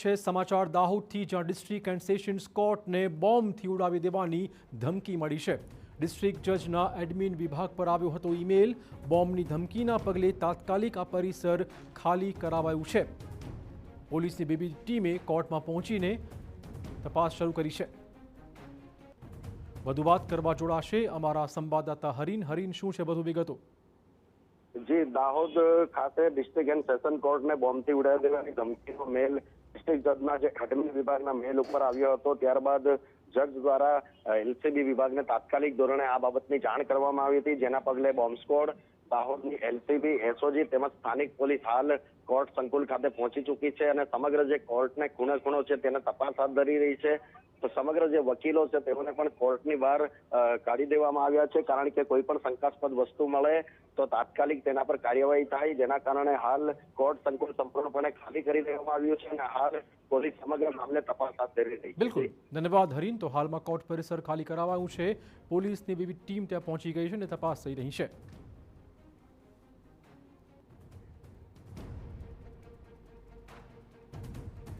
છે સમાચાર દાહોદથી, જ્યાં ડિસ્ટ્રિક્ટ એન્ડ સેશન્સ કોર્ટને બોમ્બથી ઉડાવી દેવાની ધમકી મળી છે। ડિસ્ટ્રિક્ટ જજના એડમિન વિભાગ પર આવ્યો હતો ઈમેલ। બોમ્બની ધમકીના પગલે તાત્કાલિક આ પરિસર ખાલી કરાવાયું છે। પોલીસની વિવિધ ટીમે કોર્ટમાં પહોંચીને તપાસ શરૂ કરી છે। વધુ વાત કરવા જોડાશે અમારા સંવાદદાતા હરીન। હરીન, શું છે વધુ વિગતો? જી, દાહોદ ખાતે ડિસ્ટ્રિક્ટ એન્ડ સેશન કોર્ટને બોમ્બથી ઉડાવી દેવાની ધમકીનો મેલ ડિસ્ટ્રિક્ટ જજના જે એડમિન વિભાગના મેલ ઉપર આવ્યો હતો। ત્યારબાદ જજ દ્વારા એલસીબી વિભાગને તાત્કાલિક ધોરણે આ બાબતની જાણ કરવામાં આવી હતી, જેના પગલે બોમ્બ સ્ક્વોડ, દાહોદની એલસીબી, એસઓજી તેમજ સ્થાનિક પોલીસ હાલ કોર્ટ સંકુલ ખાતે પહોંચી ચૂકી છે અને સમગ્ર જે કોર્ટને ખૂણે ખૂણો છે તેને તપાસ હાથ ધરી રહી છે। તો સમગ્ર જે વકીલો છે તેઓને પણ કોર્ટની બહાર કાઢી દેવામાં આવ્યા છે, કારણ કે કોઈ પણ શંકાસ્પદ વસ્તુ મળે તો તાત્કાલિક તેના પર કાર્યવાહી થાય, જેના કારણે હાલ કોર્ટ સંકુલ સંપૂર્ણપણે ખાલી કરી દેવામાં આવ્યું છે અને હાલ પોલીસ સમગ્ર મામલે તપાસ હાથ ધરી રહી છે। બિલકુલ, ધન્યવાદ હરીન। તો હાલમાં કોર્ટ પરિસર ખાલી કરાવાયું છે, પોલીસની વિવિધ ટીમ ત્યાં પહોંચી ગઈ છે અને તપાસ થઈ રહી છે।